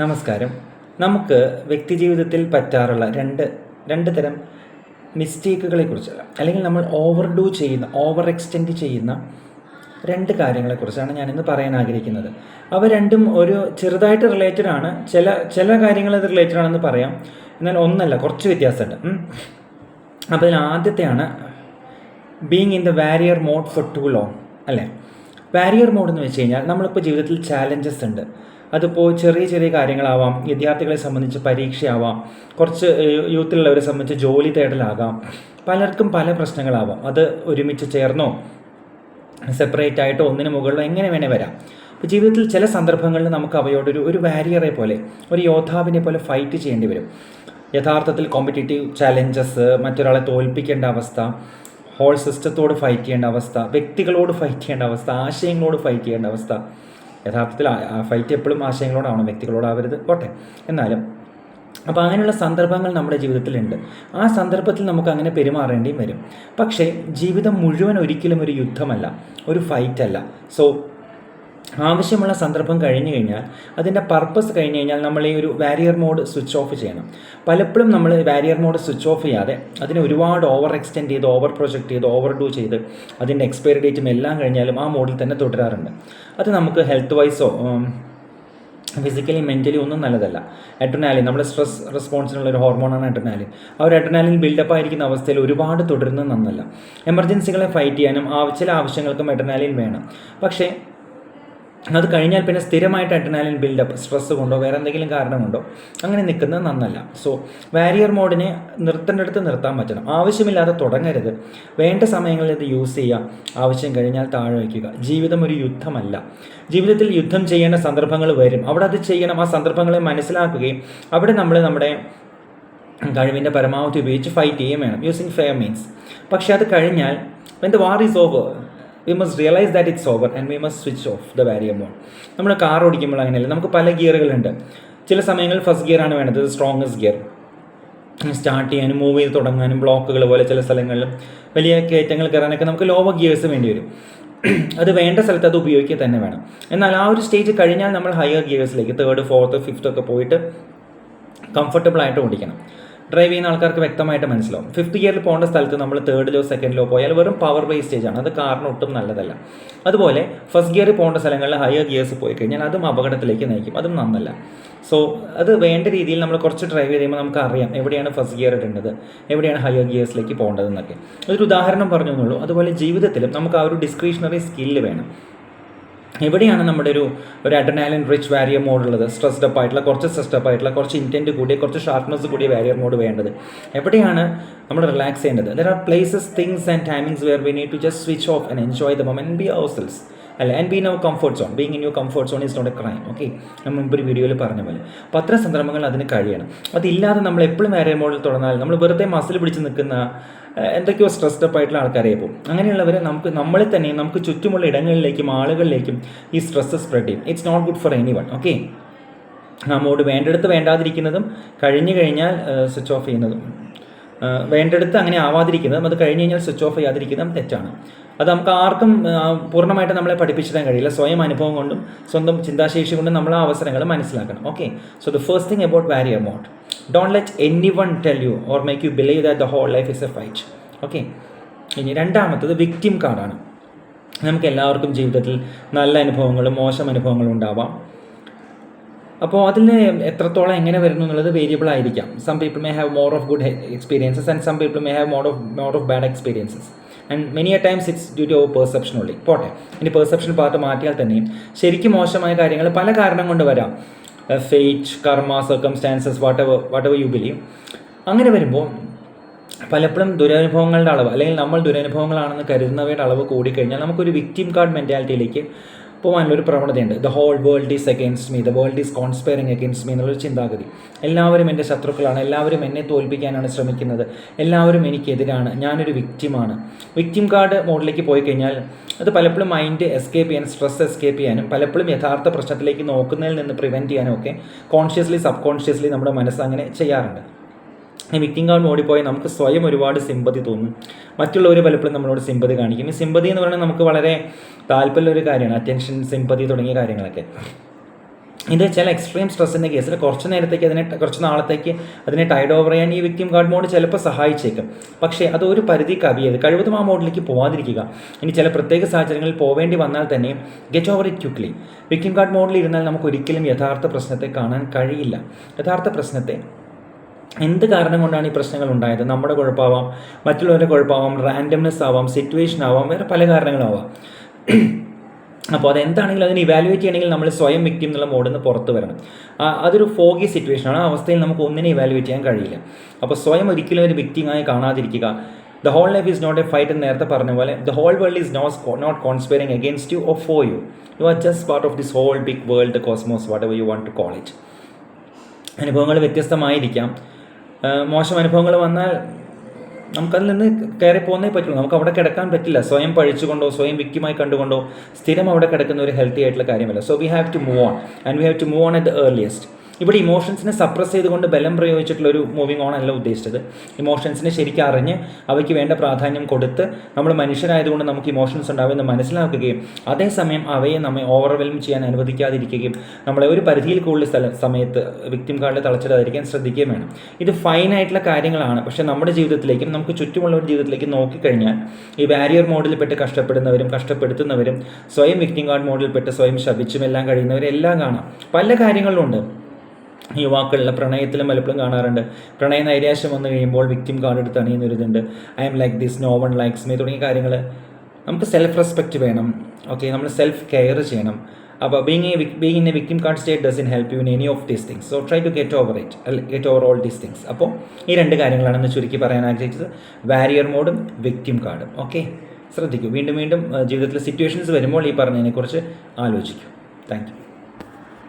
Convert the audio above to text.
നമസ്കാരം. നമുക്ക് വ്യക്തിജീവിതത്തിൽ പറ്റാറുള്ള രണ്ട് തരം മിസ്റ്റേക്കുകളെക്കുറിച്ച്, അല്ലെങ്കിൽ നമ്മൾ ഓവർ എക്സ്റ്റെൻഡ് ചെയ്യുന്ന രണ്ട് കാര്യങ്ങളെക്കുറിച്ചാണ് ഞാനിന്ന് പറയാൻ ആഗ്രഹിക്കുന്നത്. അവ രണ്ടും ഒരു ചെറുതായിട്ട് റിലേറ്റഡ് ആണ്. ചില കാര്യങ്ങൾ ഇത് റിലേറ്റഡ് ആണെന്ന് പറയാം, എന്നാൽ ഒന്നല്ല, കുറച്ച് വ്യത്യാസമുണ്ട്. അപ്പോൾ ഇതിൽ ആദ്യത്തെയാണ് being in the warrior mode for too long, അല്ലേ? വാരിയർ മോഡ് എന്ന് വെച്ച് കഴിഞ്ഞാൽ നമ്മളിപ്പോൾ ജീവിതത്തിൽ ചാലഞ്ചസ് ഉണ്ട്. അതിപ്പോൾ ചെറിയ കാര്യങ്ങളാവാം, വിദ്യാർത്ഥികളെ സംബന്ധിച്ച് പരീക്ഷയാവാം, കുറച്ച് യൂത്തിലുള്ളവരെ സംബന്ധിച്ച് ജോലി തേടലാകാം, പലർക്കും പല പ്രശ്നങ്ങളാവാം. അത് ഒരുമിച്ച് ചേർന്നോ സെപ്പറേറ്റ് ആയിട്ടോ ഒന്നിന് മുകളിലോ എങ്ങനെ വേണേൽ വരാം. അപ്പോൾ ജീവിതത്തിൽ ചില സന്ദർഭങ്ങളിൽ നമുക്ക് അവയോടൊരു വാരിയറെ പോലെ, ഒരു യോദ്ധാവിനെ പോലെ ഫൈറ്റ് ചെയ്യേണ്ടി വരും. യഥാർത്ഥത്തിൽ കോമ്പറ്റേറ്റീവ് ചാലഞ്ചസ്, മറ്റൊരാളെ തോൽപ്പിക്കേണ്ട അവസ്ഥ, ഹോൾ സിസ്റ്റത്തോട് ഫൈറ്റ് ചെയ്യേണ്ട അവസ്ഥ, വ്യക്തികളോട് ഫൈറ്റ് ചെയ്യേണ്ട അവസ്ഥ, ആശയങ്ങളോട് ഫൈറ്റ് ചെയ്യേണ്ട അവസ്ഥ. യഥാർത്ഥത്തിൽ ഫൈറ്റ് എപ്പോഴും ആശയങ്ങളോടാവണം, വ്യക്തികളോടാവരുത്, പോട്ടെ. എന്നാലും അപ്പോൾ അങ്ങനെയുള്ള സന്ദർഭങ്ങൾ നമ്മുടെ ജീവിതത്തിലുണ്ട്. ആ സന്ദർഭത്തിൽ നമുക്ക് അങ്ങനെ പെരുമാറേണ്ടിയും വരും. പക്ഷേ ജീവിതം മുഴുവൻ ഒരിക്കലും ഒരു യുദ്ധമല്ല, ഒരു ഫൈറ്റല്ല. സോ ആവശ്യമുള്ള സന്ദർഭം കഴിഞ്ഞു കഴിഞ്ഞാൽ, അതിൻ്റെ പർപ്പസ് കഴിഞ്ഞ് കഴിഞ്ഞാൽ നമ്മൾ ഈ ഒരു വാരിയർ മോഡ് സ്വിച്ച് ഓഫ് ചെയ്യണം. പലപ്പോഴും നമ്മൾ വാരിയർ മോഡ് സ്വിച്ച് ഓഫ് ചെയ്യാതെ അതിനെ ഒരുപാട് ഓവർ എക്സ്റ്റെൻഡ് ചെയ്ത്, ഓവർ പ്രൊജക്റ്റ് ചെയ്ത്, ഓവർ ഡൂ ചെയ്ത്, അതിൻ്റെ എക്സ്പയറി ഡേറ്റും എല്ലാം കഴിഞ്ഞാലും ആ മോഡിൽ തന്നെ തുടരാറുണ്ട്. അത് നമുക്ക് ഹെൽത്ത് വൈസോ ഫിസിക്കലി മെൻ്റലി ഒന്നും നല്ലതല്ല. അഡ്രിനാലിൻ, നമ്മുടെ സ്ട്രെസ് റെസ്പോൺസിനുള്ള ഒരു ഹോർമോണാണ് അഡ്രിനാലിൻ. ആ ഒരു അഡ്രിനാലിൻ ബിൽഡപ്പ് ആയിരിക്കുന്ന അവസ്ഥയിൽ ഒരുപാട് തുടരുന്നത് നന്നല്ല. എമർജൻസികളെ ഫൈറ്റ് ചെയ്യാനും ചില ആവശ്യങ്ങൾക്കും അഡ്രിനാലിൻ വേണം. പക്ഷേ അത് കഴിഞ്ഞാൽ പിന്നെ സ്ഥിരമായിട്ട് അഡ്രിനാലിൻ ബിൽഡപ്പ് സ്ട്രെസ് കൊണ്ടോ വേറെ എന്തെങ്കിലും കാരണം കൊണ്ടോ അങ്ങനെ നിൽക്കുന്നത് നന്നല്ല. സോ വാരിയർ മോഡിനെ നിർത്തേണ്ടടുത്ത് നിർത്താൻ പറ്റണം. ആവശ്യമില്ലാതെ തുടങ്ങരുത്. വേണ്ട സമയങ്ങളിൽ ഇത് യൂസ് ചെയ്യുക, ആവശ്യം കഴിഞ്ഞാൽ താഴെ വയ്ക്കുക. ജീവിതം ഒരു യുദ്ധമല്ല. ജീവിതത്തിൽ യുദ്ധം ചെയ്യേണ്ട സന്ദർഭങ്ങൾ വരും, അവിടെ അത് ചെയ്യണം. ആ സന്ദർഭങ്ങളെ മനസ്സിലാക്കുകയും അവിടെ നമ്മൾ നമ്മുടെ കഴിവിൻ്റെ പരമാവധി ഉപയോഗിച്ച് ഫൈറ്റ് ചെയ്യുകയും വേണം, യൂസിങ് ഫെയർ മീൻസ്. പക്ഷേ അത് കഴിഞ്ഞാൽ when the war is over, we must realize that it's over and we must switch off the barrier mode. നമ്മൾ കാർ ഓടിക്കുമ്പോൾ അങ്ങനെയല്ല, നമുക്ക് പല ഗിയറുകളുണ്ട്. ചില സമയങ്ങളിൽ ഫസ്റ്റ് ഗിയറാണ് വേണ്ടത്, സ്ട്രോങ്ങസ്റ്റ് ഗിയർ. സ്റ്റാർട്ട് ചെയ്യാനും മൂവ് ചെയ്ത് തുടങ്ങാനും, ബ്ലോക്കുകൾ പോലെ ചില സ്ഥലങ്ങളിലും വലിയ കയറ്റങ്ങൾ കയറാനൊക്കെ നമുക്ക് ലോവർ ഗിയേഴ്സ് വേണ്ടി വരും. അത് വേണ്ട സ്ഥലത്ത് അത് ഉപയോഗിക്കുക തന്നെ വേണം. എന്നാൽ ആ ഒരു സ്റ്റേജ് കഴിഞ്ഞാൽ നമ്മൾ ഹയർ ഗിയേഴ്സിലേക്ക്, 3rd, 4th, 5th ഒക്കെ പോയിട്ട് കംഫർട്ടബിളായിട്ട് ഓടിക്കണം. ഡ്രൈവ് ചെയ്യുന്ന ആൾക്കാർക്ക് വ്യക്തമായിട്ട് മനസ്സിലാവും. 5th ഗിയറിൽ പോകേണ്ട സ്ഥലത്ത് നമ്മൾ 3rd, 2nd പോയാൽ വെറും പവർ ബേസ് സ്റ്റേജാണ്, അത് കാറിന് ഒട്ടും നല്ലതല്ല. അതുപോലെ ഫസ്റ്റ് ഗിയറിൽ പോകേണ്ട സ്ഥലങ്ങളിൽ ഹയർ ഗിയേഴ്സ് പോയി കഴിഞ്ഞാൽ അതും അപകടത്തിലേക്ക് നയിക്കും, അതും നന്നല്ല. സോ അത് വേണ്ട രീതിയിൽ നമ്മൾ കുറച്ച് ഡ്രൈവ് ചെയ്യുമ്പോൾ നമുക്ക് അറിയാം എവിടെയാണ് ഫസ്റ്റ് ഗിയർ ഇടേണ്ടത്, എവിടെയാണ് ഹയർ ഗിയേഴ്സിലേക്ക് പോകേണ്ടതെന്നൊക്കെ. ഒരു ഉദാഹരണം പറഞ്ഞു എന്നുള്ളൂ. അതുപോലെ ജീവിതത്തിലും നമുക്ക് ആ ഒരു ഡിസ്ക്രിഷണറി സ്കില്ല് വേണം. എവിടെയാണ് നമ്മുടെ ഒരു അഡ്രിനാലിൻ റിച്ച് വാരിയർ മോഡ് ഉള്ളത്, സ്ട്രെസ്ഡ് അപ്പ് ആയിട്ടുള്ള, കുറച്ച് ഇൻറ്റൻറ്റ് കൂടിയ, കുറച്ച് ഷാർപ്നെസ് കൂടിയ വാരിയർ മോഡ് വേണ്ടത്? എവിടെയാണ് നമ്മൾ റിലാക്സ് ചെയ്യേണ്ടത്? There are places, things and timings where we need to just switch off and enjoy the moment, be ourselves, അല്ല, and be in our comfort zone. Being in your comfort zone is not a crime. Okay, നമ്മൾ മുമ്പ് ഒരു വീഡിയോയിൽ പറഞ്ഞ പോലെ. അപ്പോൾ അത്തരം സന്ദർഭങ്ങൾ അതിന് കഴിയണം. അതില്ലാതെ നമ്മൾ എപ്പോഴും വാരിയർ മോഡിൽ തുടർന്നാൽ നമ്മൾ വെറുതെ മസിൽ പിടിച്ച് നിൽക്കുന്ന എന്തൊക്കെയോ സ്ട്രെസ്ഡ് അപ്പ് ആയിട്ടുള്ള ആൾക്കാരെ പോകും. അങ്ങനെയുള്ളവരെ നമ്മളിൽ തന്നെ നമുക്ക് ചുറ്റുമുള്ള ഇടങ്ങളിലേക്കും ആളുകളിലേക്കും ഈ സ്ട്രെസ് സ്പ്രെഡ് ചെയ്യും. It's not good for anyone. Okay, നമ്മോട് വേണ്ടെടുത്ത് വേണ്ടാതിരിക്കുന്നതും കഴിഞ്ഞ് കഴിഞ്ഞാൽ സ്വിച്ച് ഓഫ് ചെയ്യുന്നതും, വേണ്ടെടുത്ത് അങ്ങനെ ആവാതിരിക്കുന്നതും അത് കഴിഞ്ഞ് കഴിഞ്ഞാൽ സ്വിച്ച് ഓഫ് ചെയ്യാതിരിക്കുന്നതും തെറ്റാണ്. അത് നമുക്ക് ആർക്കും പൂർണ്ണമായിട്ട് നമ്മളെ പഠിപ്പിച്ചിടാൻ കഴിയില്ല. സ്വയം അനുഭവം കൊണ്ടും സ്വന്തം ചിന്താശേഷി കൊണ്ടും നമ്മൾ ആ അവസരങ്ങൾ മനസ്സിലാക്കണം. Okay, so the first thing about warrior mode, don't let anyone tell you or make you believe that the whole life is a fight. Okay, ഇനി രണ്ടാമത്തത് വിക്ടിം കാർഡാണ്. നമുക്ക് എല്ലാവർക്കും ജീവിതത്തിൽ നല്ല അനുഭവങ്ങളും മോശം അനുഭവങ്ങളും ഉണ്ടാവാം. അപ്പോൾ അതിൽ എത്രത്തോളം എങ്ങനെ വരുന്നു എന്നുള്ളത് വേരിയബിൾ ആയിരിക്കാം. Some people may have more of good experiences and some people may have more of bad experiences and many a times it's due to our perception only. പോട്ടെ, ഇനി പെർസെപ്ഷൻ പാർട്ട് മാറ്റിയാൽ തന്നെയും ശരിക്കും മോശമായ കാര്യങ്ങൾ പല കാരണം കൊണ്ട് വരാം. ഫേറ്റ്, കർമ്മ, circumstances, what ever you believe. അങ്ങനെ വരുമ്പോൾ പലപ്പോഴും ദുരനുഭവങ്ങളുടെ അളവ്, അല്ലെങ്കിൽ നമ്മൾ ദുരനുഭവങ്ങളാണെന്ന് കരുതുന്നവയുടെ അളവ് കൂടിക്കഴിഞ്ഞാൽ നമുക്കൊരു വിക്ടിം കാർഡ് മെൻറ്റാലിറ്റിയിലേക്ക് പോകാനുള്ളൊരു പ്രവണതയുണ്ട്. The whole world is against me, the world is conspiring against me എന്നുള്ളൊരു ചിന്താഗതി. എല്ലാവരും എൻ്റെ ശത്രുക്കളാണ്, എല്ലാവരും എന്നെ തോൽപ്പിക്കാനാണ് ശ്രമിക്കുന്നത്, എല്ലാവരും എനിക്കെതിരാണ്, ഞാനൊരു വിക്റ്റിമാണ്. വിക്റ്റിം കാർഡ് മോഡിലേക്ക് പോയി കഴിഞ്ഞാൽ അത് പലപ്പോഴും മൈൻഡ് എസ്കേപ്പ് ചെയ്യാനും, സ്ട്രെസ് എസ്കേപ്പ് ചെയ്യാനും, പലപ്പോഴും യഥാർത്ഥ പ്രശ്നത്തിലേക്ക് നോക്കുന്നതിൽ നിന്ന് പ്രിവെൻറ്റ് ചെയ്യാനും ഒക്കെ കോൺഷ്യസ്ലി സബ് കോൺഷ്യസ്ലി നമ്മുടെ മനസ്സ് അങ്ങനെ ചെയ്യാറുണ്ട്. ഈ വിക്ടിം കാർഡ് മോഡിൽ പോയി നമുക്ക് സ്വയം ഒരുപാട് സിമ്പതി തോന്നും. മറ്റുള്ളവർ പലപ്പോഴും നമ്മളോട് സിമ്പതി കാണിക്കും. ഈ സിമ്പതി എന്ന് പറയുന്നത് നമുക്ക് വളരെ താല്പര്യമുള്ളൊരു കാര്യമാണ്, അറ്റൻഷൻ, സിമ്പതി തുടങ്ങിയ കാര്യങ്ങളൊക്കെ. ഇത് ചില എക്സ്ട്രീം സ്ട്രെസ്സിൻ്റെ കേസിൽ കുറച്ച് നാളത്തേക്ക് അതിനെ ടൈഡ് ഓവർ ചെയ്യാൻ ഈ വിക്ടിം കാർഡ് മോഡ് ചിലപ്പോൾ സഹായിച്ചേക്കും. പക്ഷേ അതൊരു പരിധി കവിയരുത്. കഴിവതും ആ മോഡിലേക്ക് പോകാതിരിക്കുക. ഇനി ചില പ്രത്യേക സാഹചര്യങ്ങളിൽ പോവേണ്ടി വന്നാൽ തന്നെ get over it quickly. Victim card മോഡിൽ ഇരുന്നാൽ നമുക്ക് ഒരിക്കലും യഥാർത്ഥ പ്രശ്നത്തെ കാണാൻ കഴിയില്ല. യഥാർത്ഥ പ്രശ്നത്തെ എന്ത് കാരണം കൊണ്ടാണ് ഈ പ്രശ്നങ്ങൾ ഉണ്ടായത്, നമ്മുടെ കുഴപ്പമാവാം, മറ്റുള്ളവരുടെ കുഴപ്പമാവാം, റാൻഡംനെസ് ആവാം, സിറ്റുവേഷൻ ആവാം, വേറെ പല കാരണങ്ങളാവാം. അപ്പോൾ അതെന്താണെങ്കിലും അതിന് ഇവാലുവേറ്റ് ചെയ്യണമെങ്കിൽ നമ്മൾ സ്വയം വിക്ടിം എന്നുള്ള മോഡിൽ നിന്ന് പുറത്ത് വരണം. അതൊരു ഫോഗി സിറ്റുവേഷനാണ്. ആ അവസ്ഥയിൽ നമുക്ക് ഒന്നിനെ ഇവാലുവേറ്റ് ചെയ്യാൻ കഴിയില്ല. അപ്പോൾ സ്വയം ഒരിക്കലും ഒരു വിക്ടിമായി കാണാതിരിക്കുക. The whole life is not a fight എന്ന് നേരത്തെ പറഞ്ഞ പോലെ the whole world is not conspiring against you or for you. You are just part of this whole big world, the cosmos, whatever you want to call it. അനുഭവങ്ങൾ വ്യത്യസ്തമായിരിക്കാം. മോശം അനുഭവങ്ങൾ വന്നാൽ നമുക്കതിൽ നിന്ന് കയറി പോകുന്നേ പറ്റുള്ളൂ. നമുക്ക് അവിടെ കിടക്കാൻ പറ്റില്ല. സ്വയം പഴിച്ചുകൊണ്ടോ സ്വയം വിക്ടിമായി കണ്ടുകൊണ്ടോ സ്ഥിരം അവിടെ കിടക്കുന്ന ഒരു ഹെൽത്തി ആയിട്ടുള്ള കാര്യമല്ല. So we have to move on and we have to move on at the earliest. ഇവിടെ ഇമോഷൻസിനെ സപ്രസ് ചെയ്തുകൊണ്ട് ബലം പ്രയോഗിച്ചിട്ടുള്ള ഒരു മൂവിങ് ഓൺ അല്ല ഉദ്ദേശിച്ചത്. ഇമോഷൻസിനെ ശരിക്കും അറിഞ്ഞ് അവയ്ക്ക് വേണ്ട പ്രാധാന്യം കൊടുത്ത് നമ്മൾ മനുഷ്യരായതുകൊണ്ട് നമുക്ക് ഇമോഷൻസ് ഉണ്ടാവുമെന്ന് മനസ്സിലാക്കുകയും അതേസമയം അവയെ നമ്മെ ഓവർവെൽം ചെയ്യാൻ അനുവദിക്കാതിരിക്കുകയും നമ്മളെ ഒരു പരിധിയിൽ കൂടുതൽ സമയത്ത് വിക്ടിം കാർഡിൽ തളച്ചിടാതിരിക്കാൻ ശ്രദ്ധിക്കുകയും വേണം. ഇത് ഫൈനായിട്ടുള്ള കാര്യങ്ങളാണ്. പക്ഷേ നമ്മുടെ ജീവിതത്തിലേക്കും നമുക്ക് ചുറ്റുമുള്ളവരുടെ ജീവിതത്തിലേക്കും നോക്കിക്കഴിഞ്ഞാൽ ഈ ബാരിയർ മോഡിൽപ്പെട്ട് കഷ്ടപ്പെടുന്നവരും കഷ്ടപ്പെടുത്തുന്നവരും സ്വയം വിക്ടിം കാർഡ് മോഡിൽപ്പെട്ട് സ്വയം ശപിച്ചും എല്ലാം കഴിയുന്നവരെല്ലാം കാണാം. പല കാര്യങ്ങളിലുണ്ട്. യുവാക്കളിലെ പ്രണയത്തിലും പലപ്പോഴും കാണാറുണ്ട്. പ്രണയ നൈരാശ്യം വന്നു കഴിയുമ്പോൾ വിക്ടിം കാർഡ് എടുത്ത് അണിയുന്നൊരിതുണ്ട്. I am like this, no one likes me തുടങ്ങിയ കാര്യങ്ങൾ. നമുക്ക് സെൽഫ് റെസ്പെക്റ്റ് വേണം. ഓക്കെ, നമ്മൾ സെൽഫ് കെയർ ചെയ്യണം. അപ്പോൾ being in a victim card state doesn't help you in any of these things. So try to get over all these things. അപ്പോൾ ഈ രണ്ട് കാര്യങ്ങളാണെന്ന് ചുരുക്കി പറയാൻ ആഗ്രഹിച്ചത്. വാരിയർ മോഡും വിക്ടിം കാർഡും. ഓക്കെ, ശ്രദ്ധിക്കൂ. വീണ്ടും ജീവിതത്തിൽ സിറ്റുവേഷൻസ് വരുമ്പോൾ ഈ പറഞ്ഞതിനെക്കുറിച്ച് ആലോചിക്കൂ. Thank you.